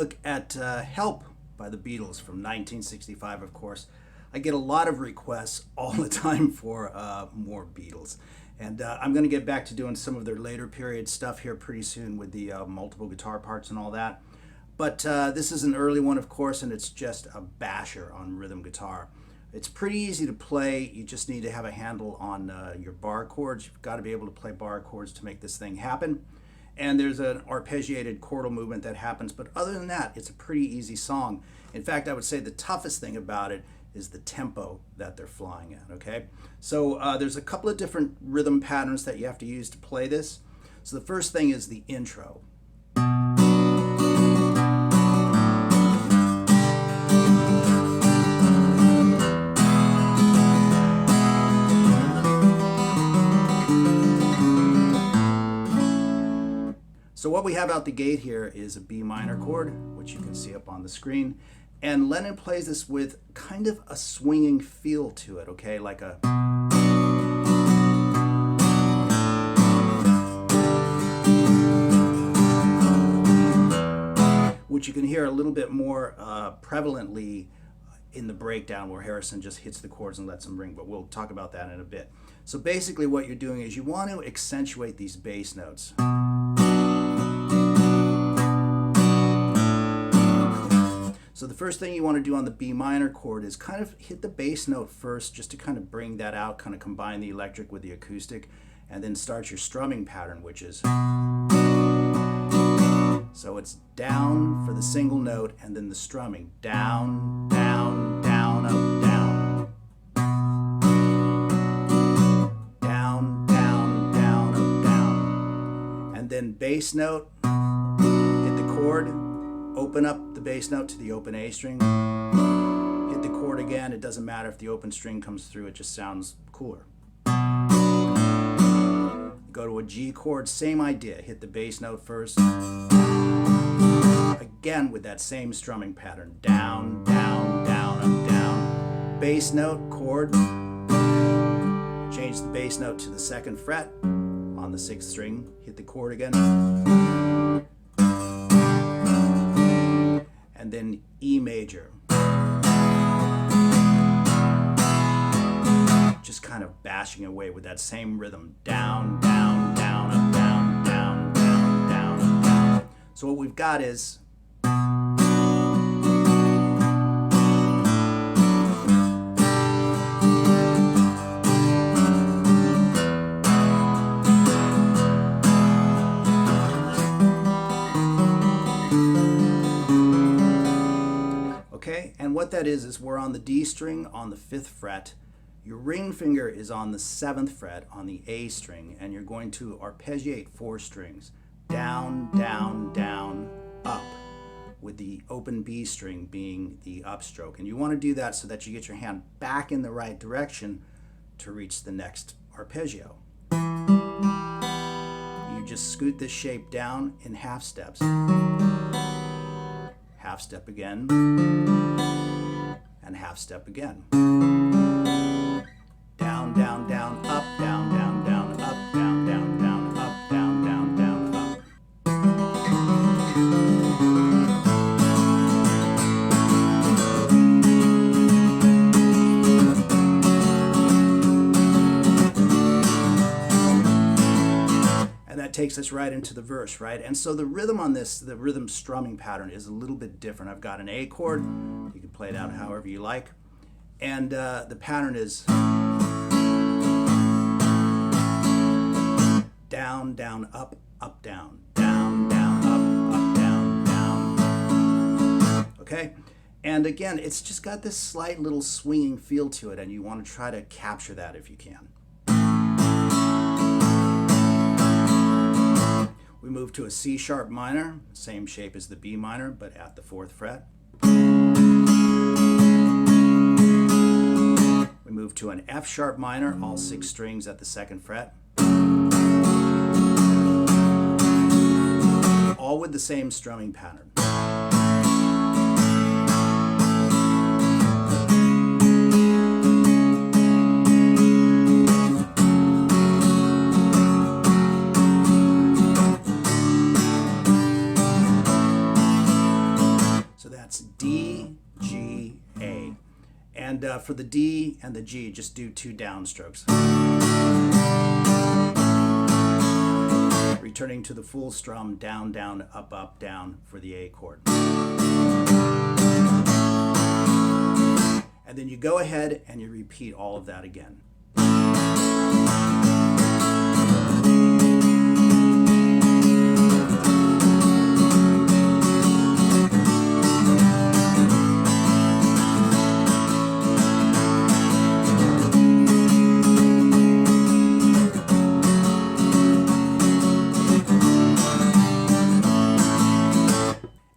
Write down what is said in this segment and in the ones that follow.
look at Help by the Beatles from 1965, of course. I get a lot of requests all the time for more Beatles. And I'm going to get back to doing some of their later period stuff here pretty soon with the multiple guitar parts and all that. But this is an early one, of course, and it's just a basher on rhythm guitar. It's pretty easy to play. You just need to have a handle on your bar chords. You've got to be able to play bar chords to make this thing happen. And there's an arpeggiated chordal movement that happens. But other than that, it's a pretty easy song. In fact, I would say the toughest thing about it is the tempo that they're flying at, okay? So there's a couple of different rhythm patterns that you have to use to play this. So the first thing is the intro. So what we have out the gate here is a B minor chord, which you can see up on the screen. And Lennon plays this with kind of a swinging feel to it, okay? Like a... which you can hear a little bit more prevalently in the breakdown where Harrison just hits the chords and lets them ring, but we'll talk about that in a bit. So basically what you're doing is you want to accentuate these bass notes. So the first thing you want to do on the B minor chord is kind of hit the bass note first, just to kind of bring that out, kind of combine the electric with the acoustic, and then start your strumming pattern, which is... So it's down for the single note, and then the strumming. Down, down, down, up, down. Down, down, down, up, down. And then bass note, hit the chord, open up the bass note to the open A string, hit the chord again. It doesn't matter if the open string comes through, it just sounds cooler. Go to a G chord, same idea, hit the bass note first. Again with that same strumming pattern, down, down, down, up, down. Bass note, chord, change the bass note to the 2nd fret on the 6th string, hit the chord again. And then E major. Just kind of bashing away with that same rhythm. Down, down, down, up, down, down, down, down, up, down. So what we've got is... Okay, and what that is we're on the D string on the 5th fret. Your ring finger is on the 7th fret on the A string, and you're going to arpeggiate 4 strings. Down, down, down, up, with the open B string being the upstroke. And you want to do that so that you get your hand back in the right direction to reach the next arpeggio. You just scoot this shape down in half steps. Half step again, and half step again. Down, down, down, up, down, down, down, up, down, down, down, up, down, down, down, up. And that takes us right into the verse, right? And so the rhythm on this, the rhythm strumming pattern is a little bit different. I've got an A chord. You can play it out however you like. And the pattern is down, down, up, up, down, down, down, up, down, down. Okay? And again, it's just got this slight little swinging feel to it, and you want to try to capture that if you can. We move to a C sharp minor, same shape as the B minor, but at the 4th fret. We move to an F sharp minor, all 6 strings at the 2nd fret. All with the same strumming pattern. for the D and the G, just do 2 downstrokes. Returning to the full strum, down, down, up, up, down for the A chord. And then you go ahead and you repeat all of that again.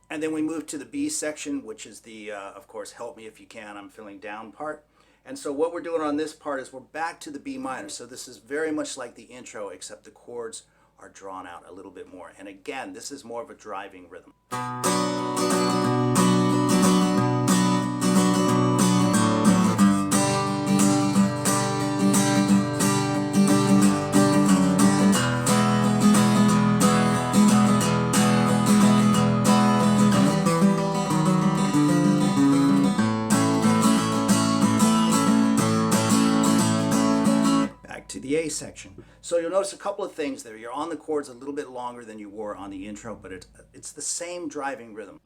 And then we move to the B section, which is the, of course, help me if you can, I'm feeling down part. And so what we're doing on this part is we're back to the B minor. So this is very much like the intro, except the chords are drawn out a little bit more. And again, this is more of a driving rhythm. To the A section. So you'll notice a couple of things there. You're on the chords a little bit longer than you were on the intro, but it's the same driving rhythm.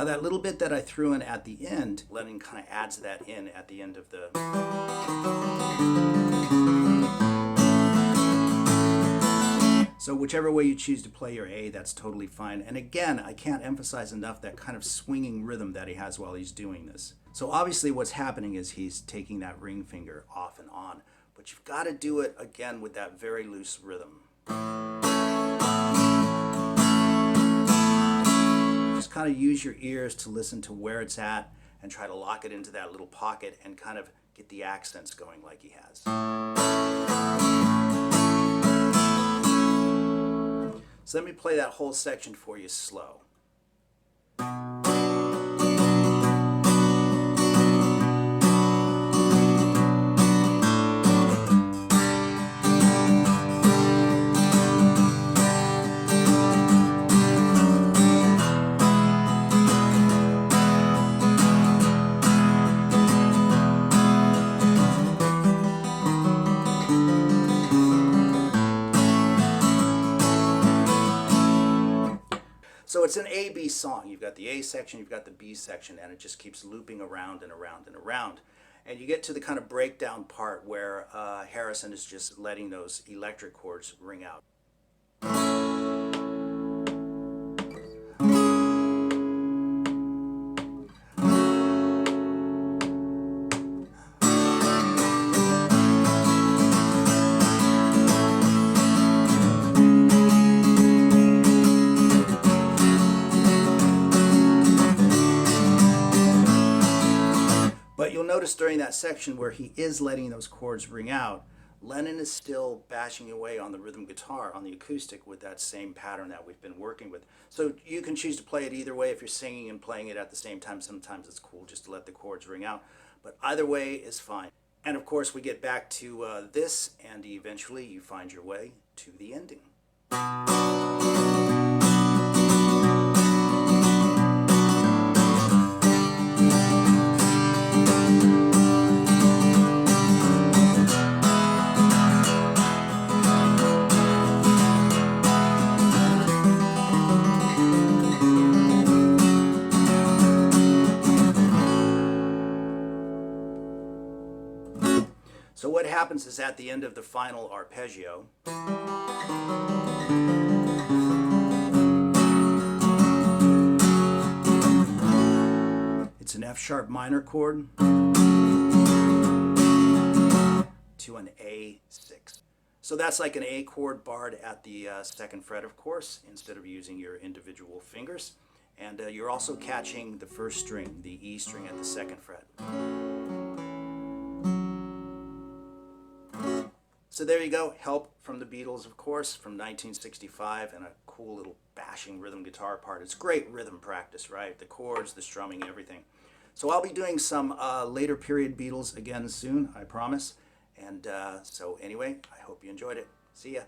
That little bit that I threw in at the end, Lennon kind of adds that in at the end of the... So whichever way you choose to play your A, that's totally fine. And again, I can't emphasize enough that kind of swinging rhythm that he has while he's doing this. So obviously what's happening is he's taking that ring finger off and on, but you've got to do it again with that very loose rhythm. Just kind of use your ears to listen to where it's at and try to lock it into that little pocket and kind of get the accents going like he has. So let me play that whole section for you slow. So it's an A-B song. You've got the A section, you've got the B section, and it just keeps looping around and around and around. And you get to the kind of breakdown part where Harrison is just letting those electric chords ring out. But you'll notice during that section where he is letting those chords ring out, Lennon is still bashing away on the rhythm guitar, on the acoustic, with that same pattern that we've been working with. So you can choose to play it either way. If you're singing and playing it at the same time, sometimes it's cool just to let the chords ring out. But either way is fine. And of course, we get back to this, and eventually you find your way to the ending. So what happens is at the end of the final arpeggio, it's an F sharp minor chord to an A6. So that's like an A chord barred at the second fret, of course, instead of using your individual fingers. And you're also catching the first string, the E string at the second fret. So there you go, Help from the Beatles, of course, from 1965, and a cool little bashing rhythm guitar part. It's great rhythm practice, right? The chords, the strumming, everything. So I'll be doing some later period Beatles again soon, I promise. And so anyway, I hope you enjoyed it. See ya.